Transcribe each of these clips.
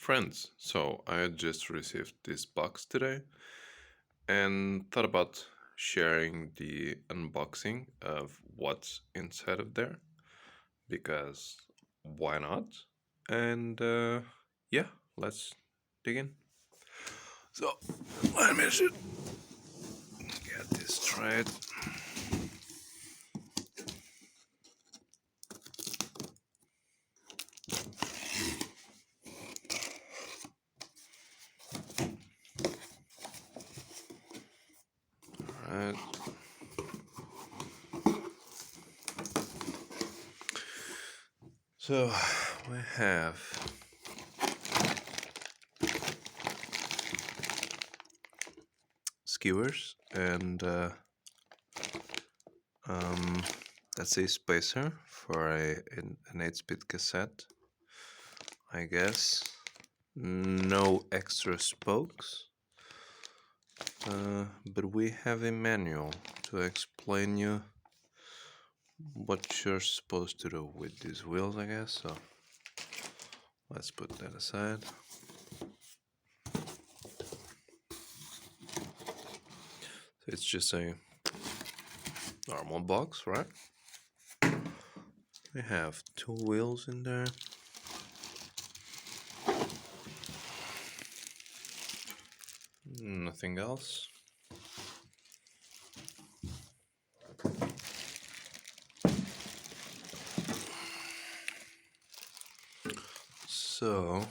Friends, so I had just received this box today and thought about sharing the unboxing of what's inside of there because why not? And yeah, let's dig in. So let me just get this straight. Alright. So we have skewers and um, that's a spacer for an 8-speed cassette, I guess. No extra spokes, but we have a manual to explain you what you're supposed to do with these wheels, I guess. So let's put that aside. So it's just a normal box, right? We have two wheels in there. Nothing else. So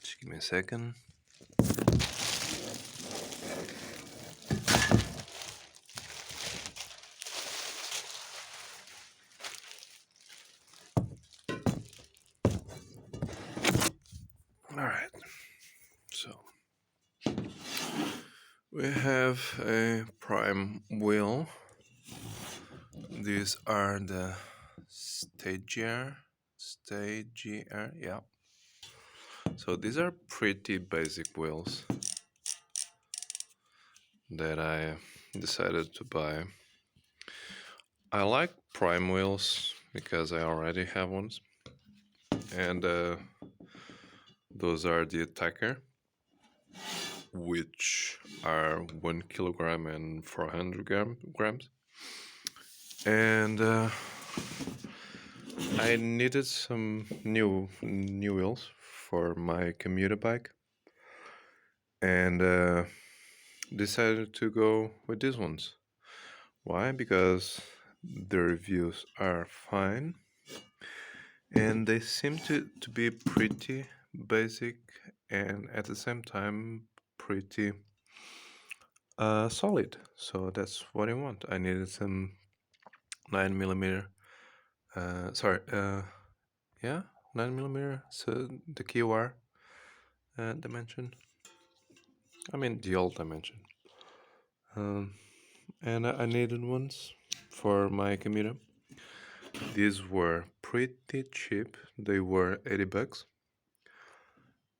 just give me a second. All right. So we have a prime wheel. These are the stagier, yeah. So these are pretty basic wheels that I decided to buy. I like prime wheels because I already have ones, and those are the attacker, which are 1 kilogram and 400 grams. And I needed some new wheels for my commuter bike, and decided to go with these ones. Why? Because the reviews are fine, and they seem to be pretty basic, and at the same time pretty solid. So that's what I want. I needed some 9 millimeter. Sorry. Yeah, 9 millimeter. So the QR dimension. I mean the old dimension. And I needed ones for my commuter. These were pretty cheap. They were $80,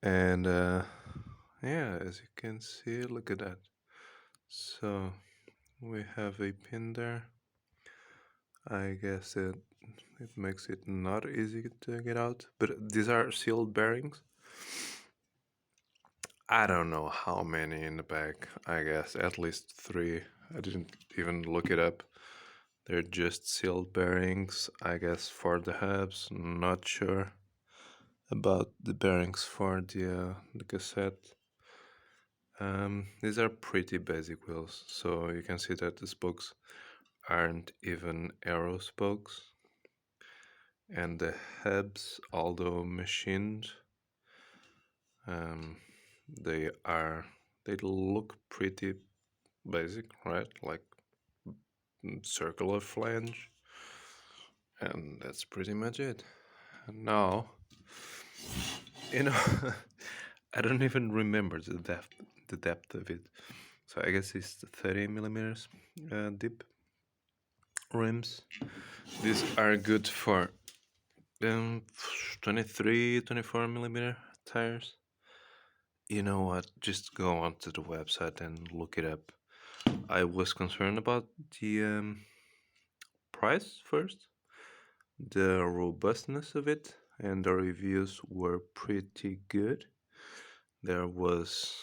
and yeah, as you can see, look at that. So we have a pin there. I guess it makes it not easy to get out, but these are sealed bearings. I don't know how many in the back. I guess at least 3. I didn't even look it up. They're just sealed bearings, I guess, for the hubs. Not sure about the bearings for the cassette. These are pretty basic wheels, so you can see that the spokes aren't even arrow spokes, and the hubs, although machined, um, they look pretty basic, right? Like circular flange, and that's pretty much it. And now, you know, I don't even remember the depth of it. So I guess it's 30 millimeters deep, rims. These are good for 23, 24 millimeter tires. You know what? Just go onto the website and look it up. I was concerned about the price first, the robustness of it, and the reviews were pretty good. There was,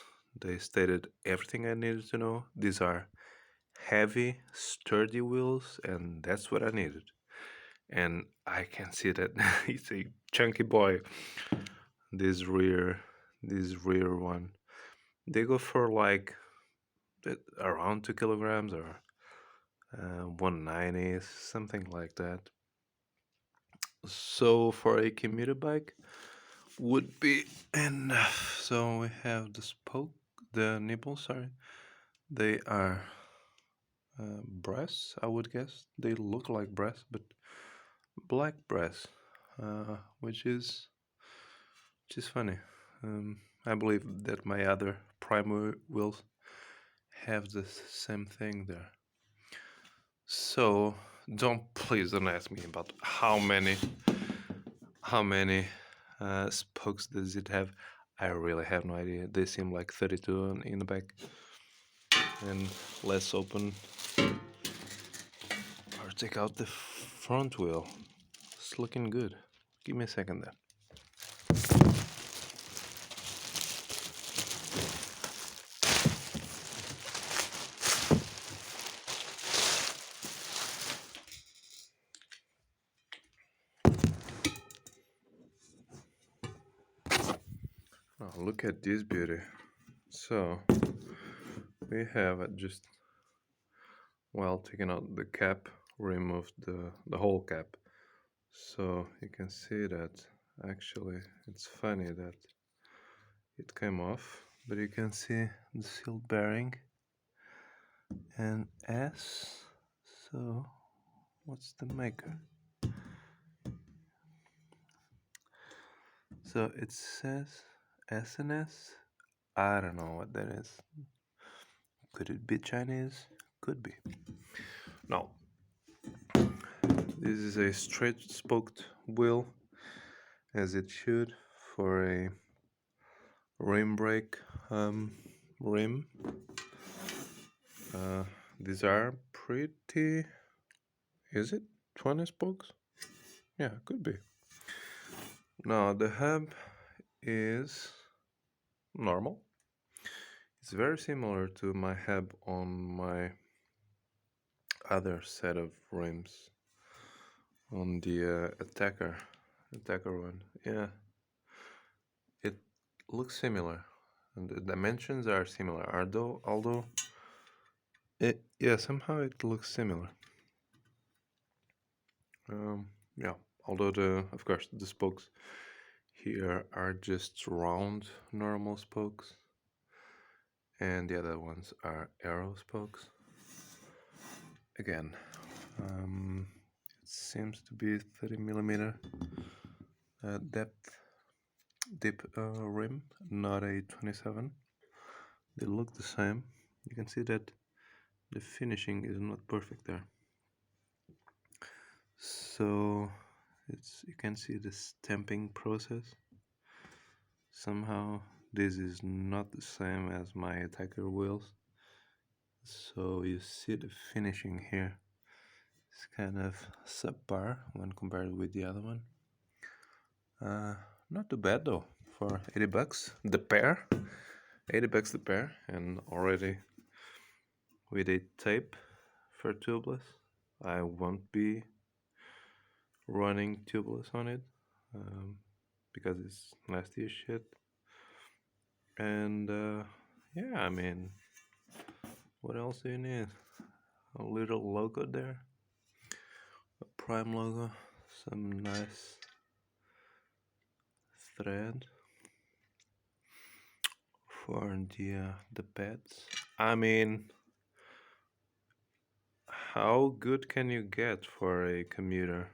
they stated everything I needed to know. These are heavy, sturdy wheels, and that's what I needed. And I can see that it's a chunky boy. This rear, this rear one, they go for like around 2 kilograms or 190, something like that. So for a commuter bike, would be enough. So we have the spoke, the nipple. Sorry, they are brass. I would guess they look like brass, but black brass, which is funny. I believe that my other primary wheels have the same thing there. So please don't ask me about how many spokes does it have. I really have no idea. They seem like 32 in the back. And let's open or take out the front wheel. It's looking good. Give me a second there. Oh, look at this beauty. So we have just while taking out the cap, removed the whole cap. So you can see that actually it's funny that it came off, but you can see the seal bearing and S. So what's the maker? So it says SNS. I don't know what that is. Could it be Chinese? Could be. No. This is a straight spoked wheel, as it should, for a rim brake rim. These are pretty. Is it 20 spokes? Yeah, could be. Now the hub is normal. It's very similar to my hub on my other set of rims on the attacker one. Yeah, it looks similar, and the dimensions are similar. Although yeah, somehow it looks similar. Yeah, although of course the spokes here are just round normal spokes, and the other ones are arrow spokes. Again, it seems to be 30 millimeter depth deep rim, not a 27. They look the same. You can see that the finishing is not perfect there. So you can see the stamping process. Somehow this is not the same as my attacker wheels. So you see the finishing here. It's kind of subpar when compared with the other one. Not too bad though, for 80 bucks the pair. 80 bucks the pair, and already with a tape for tubeless. I won't be running tubeless on it because it's nasty as shit. And yeah, I mean, what else do you need? A little logo there, a Prime logo, some nice thread for the pads. I mean, how good can you get for a commuter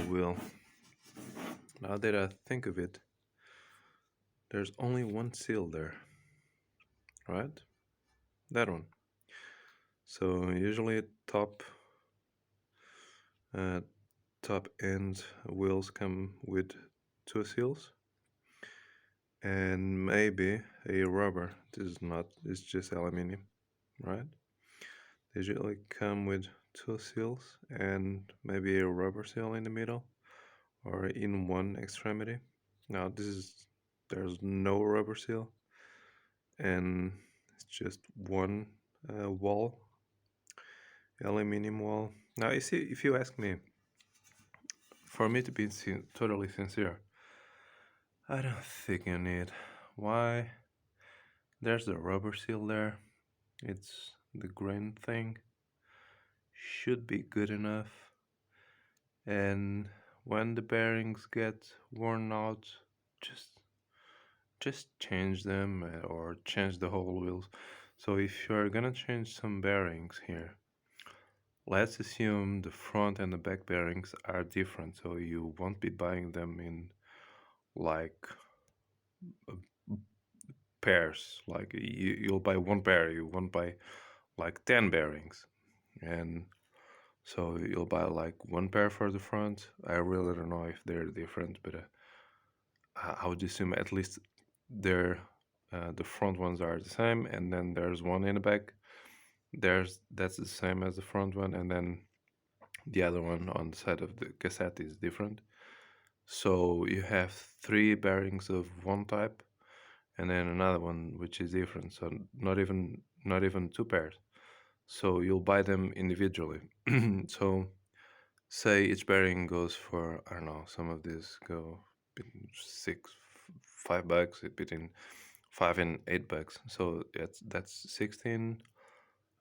wheel? Now that I think of it, there's only one seal there, right? That one. So usually uh, top end wheels come with two seals and maybe a rubber. This is not. It's just aluminium, right? They usually come with two seals and maybe a rubber seal in the middle or in one extremity. Now there's no rubber seal and it's just one wall, aluminium wall. Now, you see, if you ask me, for me to be totally sincere, I don't think you need. Why? There's the rubber seal there. It's the grain thing. Should be good enough. And when the bearings get worn out, just just change them or change the whole wheels. So if you're gonna change some bearings here, let's assume the front and the back bearings are different, so you won't be buying them in like pairs. Like you'll buy one pair, you won't buy like 10 bearings. And so you'll buy like one pair for the front. I really don't know if they're different, but I would assume at least they're the front ones are the same, and then there's one in the back. That's the same as the front one, and then the other one on the side of the cassette is different. So you have three bearings of one type, and then another one which is different. So not even two pairs. So you'll buy them individually. So say each bearing goes for, I don't know, some of these go between $5, between $5 and $8. So that's 16.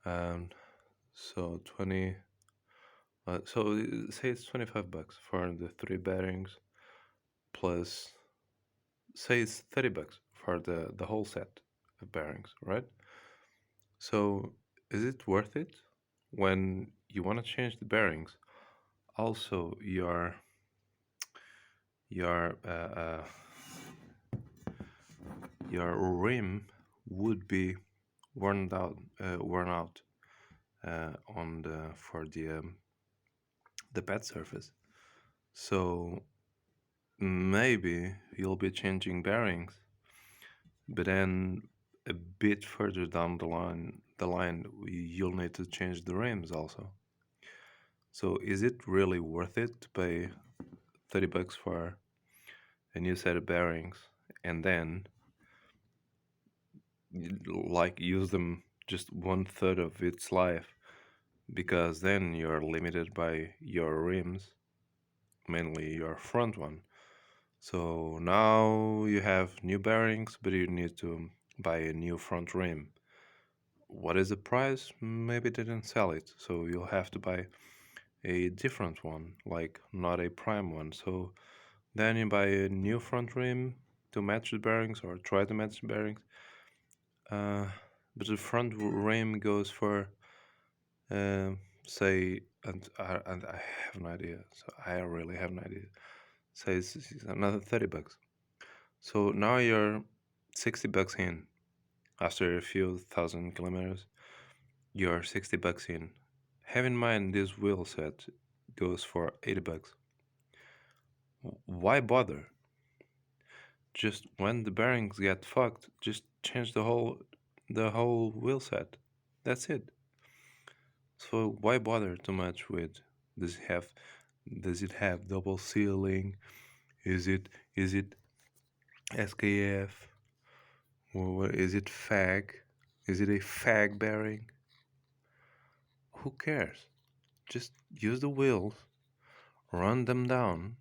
Um, so 20. Say it's $25 for the three bearings, plus say it's $30 for the whole set of bearings, right? So is it worth it when you want to change the bearings? Also, your your rim would be worn out on the pad surface. So maybe you'll be changing bearings, but then a bit further down the line, you'll need to change the rims also. So is it really worth it to pay $30 for a new set of bearings and then like use them just one third of its life, because then you're limited by your rims, mainly your front one. So now you have new bearings, but you need to buy a new front rim. What is the price? Maybe they didn't sell it, so you'll have to buy a different one, like not a prime one. So then you buy a new front rim to match the bearings or try to match the bearings. Uh, but the front rim goes for, say, and I have an idea. So I really have an idea. Say it's another $30. So now you're $60 in. After a few thousand kilometers, you're $60 in. Have in mind this wheel set goes for $80. Why bother? Just when the bearings get fucked, just change the whole wheel set. That's it. So why bother too much with does it have double sealing? Is it SKF? Or what is it, fag? Is it a fag bearing? Who cares? Just use the wheels, run them down,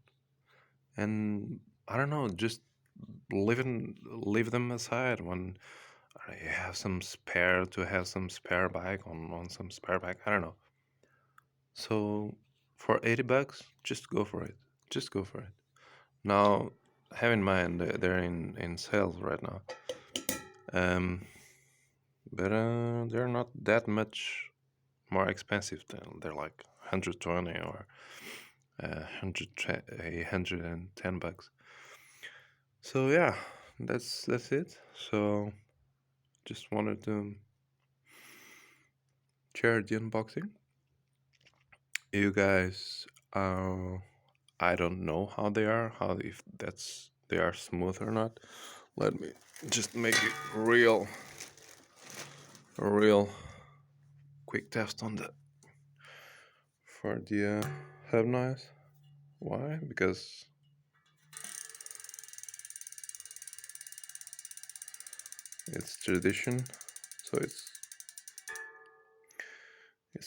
and I don't know, just leave them aside when you have some spare bike on some spare bike. I don't know. So for $80, just go for it. Just go for it. Now, have in mind they're in sales right now. But they're not that much more expensive. They're like 120 or 110 bucks. So yeah, that's it. So just wanted to share the unboxing. You guys, I don't know how they are, how if they are smooth or not. Let me just make it real quick test on the for the hub noise. Why? Because it's tradition, so it's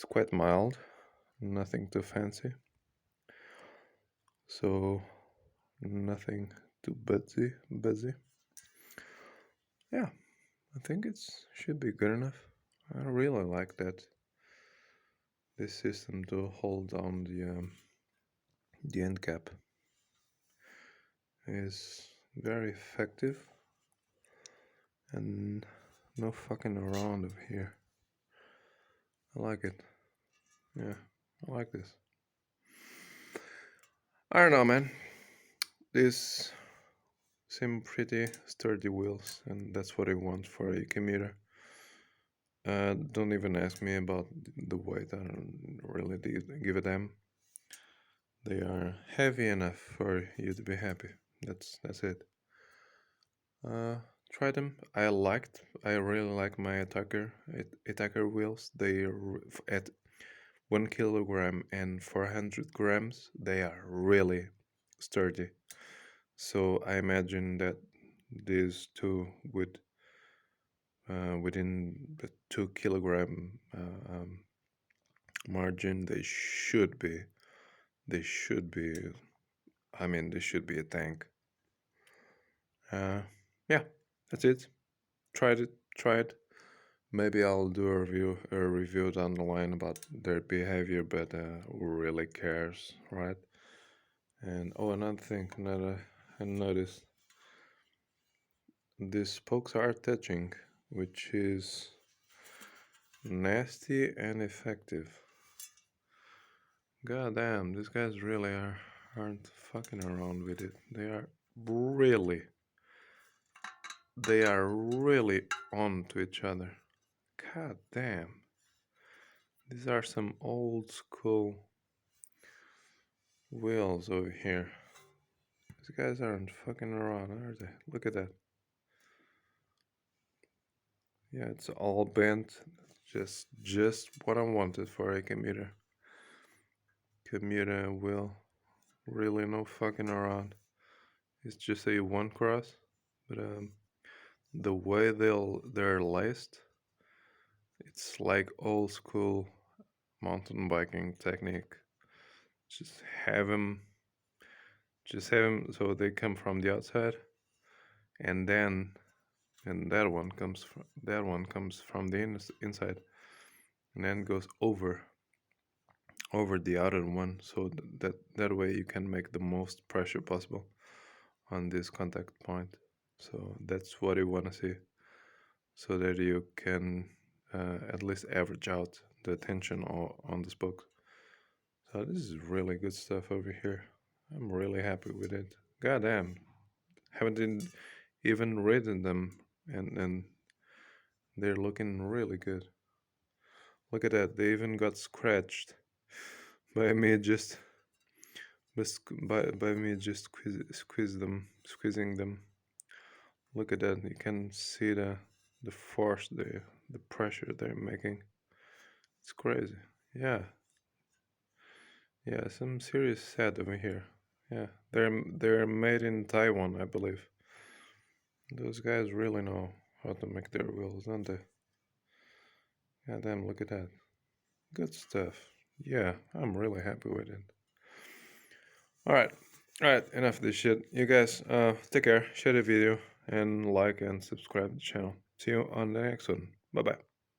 quite mild, nothing too fancy. So nothing too busy. Yeah, I think it's should be good enough. I really like that this system to hold down the end cap is very effective and no fucking around over here. I like it. Yeah, I like this. I don't know, man. These seem pretty sturdy wheels, and that's what I want for a commuter. Don't even ask me about the weight. I don't really give a damn. They are heavy enough for you to be happy. That's it. Uh, Try them. I really like my attacker wheels. At 1 kilogram and 400 grams. They are really sturdy. So I imagine that these two would within the 2 kilogram margin. They should be. I mean, they should be a tank. Yeah, that's it. Try it. Maybe I'll do a review down the line about their behavior, but who really cares, right? And oh, another thing, I noticed these spokes are touching, which is nasty and effective. God damn, these guys really aren't fucking around with it. They are really on to each other. God damn. These are some old school wheels over here. These guys aren't fucking around, are they? Look at that. Yeah, it's all bent. Just what I wanted for a commuter. Commuter wheel. Really no fucking around. It's just a one cross, but the way they're laced, it's like old school mountain biking technique. Just have them, just have them so they come from the outside, and then and that one comes from the inside, and then goes over the outer one, so that way you can make the most pressure possible on this contact point. So that's what you want to see, so that you can at least average out the tension on the spokes. So this is really good stuff over here. I'm really happy with it. God damn, even ridden them, and they're looking really good. Look at that, they even got scratched by me just by me just squeezing them. Look at that, you can see the force, the pressure they're making. It's crazy. Yeah, yeah, some serious set over here. Yeah, they're made in Taiwan, I believe. Those guys really know how to make their wheels, don't they? Yeah, damn, look at that. Good stuff. Yeah, I'm really happy with it. Alright, alright, enough of this shit. You guys, take care, share the video, and like and subscribe to the channel. See you on the next one. Bye bye.